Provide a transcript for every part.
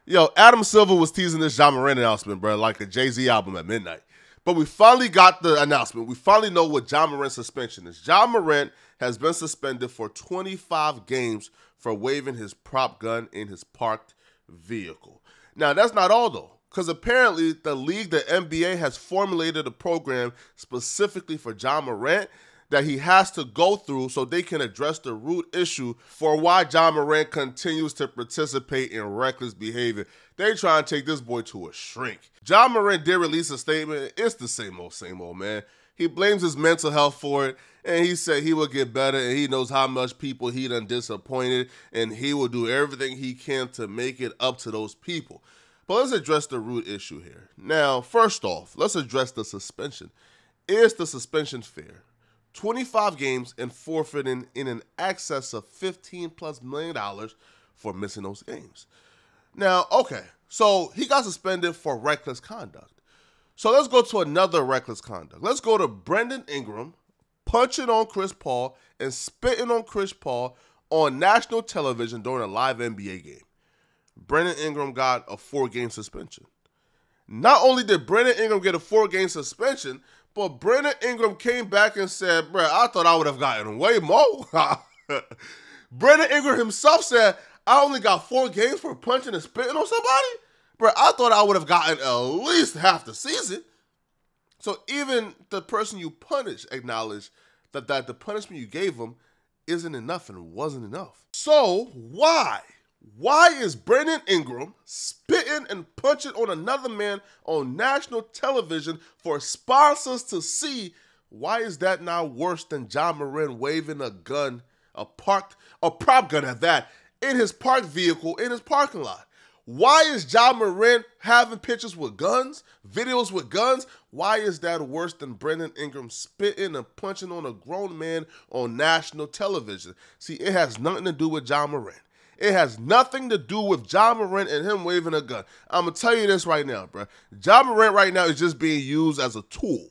Yo, Adam Silver was teasing this Ja Morant announcement, bro, like a Jay-Z album at midnight. But we finally got the announcement. We finally know what Ja Morant's suspension is. Ja Morant has been suspended for 25 games for waving his prop gun in his parked vehicle. Now, that's not all, though, because apparently the league, the NBA, has formulated a program specifically for Ja Morant that he has to go through so they can address the root issue for why Ja Morant continues to participate in reckless behavior. They try and take this boy to a shrink. Ja Morant did release a statement. It's the same old, man. He blames his mental health for it, and he said he will get better, and he knows how much people he done disappointed, and he will do everything he can to make it up to those people. But let's address the root issue here. Now, first off, let's address the suspension. Is the suspension fair? 25 games and forfeiting in an excess of $15+ million for missing those games. Now, okay, so he got suspended for reckless conduct. So let's go to another reckless conduct. Let's go to Brandon Ingram punching on Chris Paul and spitting on Chris Paul on national television during a live NBA game. Brandon Ingram got a 4-game suspension. Not only did Brandon Ingram get a 4-game suspension, but Brandon Ingram came back and said, bro, I thought I would have gotten way more. Brandon Ingram himself said, I only got 4 games for punching and spitting on somebody? Bro, I thought I would have gotten at least half the season. So even the person you punished acknowledged that the punishment you gave him isn't enough and wasn't enough. So why? Why is Brandon Ingram spitting and punching on another man on national television for sponsors to see? Why is that now worse than Ja Morant waving a gun, a prop gun at that, in his parked vehicle in his parking lot? Why is Ja Morant having pictures with guns, videos with guns? Why is that worse than Brandon Ingram spitting and punching on a grown man on national television? See, it has nothing to do with Ja Morant. It has nothing to do with Ja Morant and him waving a gun. I'm going to tell you this right now, bro. Ja Morant right now is just being used as a tool.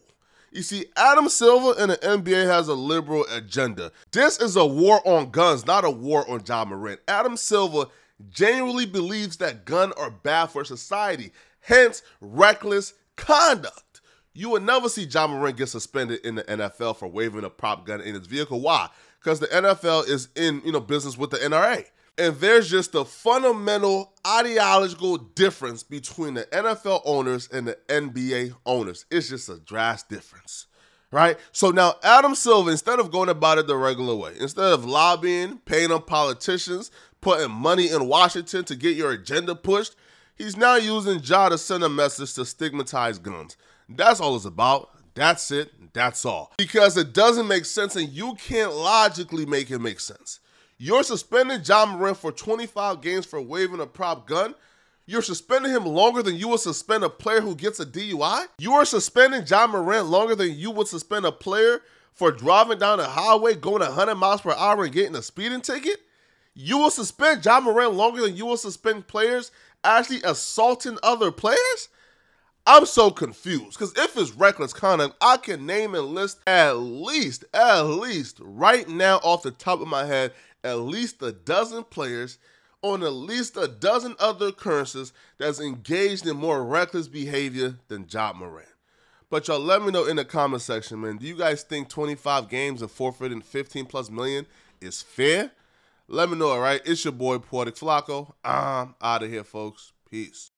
You see, Adam Silver in the NBA has a liberal agenda. This is a war on guns, not a war on Ja Morant. Adam Silver genuinely believes that guns are bad for society, hence reckless conduct. You will never see Ja Morant get suspended in the NFL for waving a prop gun in his vehicle. Why? Because the NFL is in business with the NRA. And there's just a fundamental ideological difference between the NFL owners and the NBA owners. It's just a drastic difference, right? So now Adam Silver, instead of going about it the regular way, instead of lobbying, paying on politicians, putting money in Washington to get your agenda pushed, he's now using Ja to send a message to stigmatize guns. That's all it's about. That's it. That's all. Because it doesn't make sense and you can't logically make it make sense. You're suspending Ja Morant for 25 games for waving a prop gun. You're suspending him longer than you would suspend a player who gets a DUI. You are suspending Ja Morant longer than you would suspend a player for driving down the highway, going 100 miles per hour and getting a speeding ticket. You will suspend Ja Morant longer than you will suspend players actually assaulting other players. I'm so confused because if it's reckless conduct, I can name and list at least right now off the top of my head, at least a dozen players on at least a dozen other occurrences that's engaged in more reckless behavior than Ja Morant. But y'all let me know in the comment section, man. Do you guys think 25 games and forfeiting $15+ million is fair? Let me know, all right? It's your boy, Poetic Flacco. I'm out of here, folks. Peace.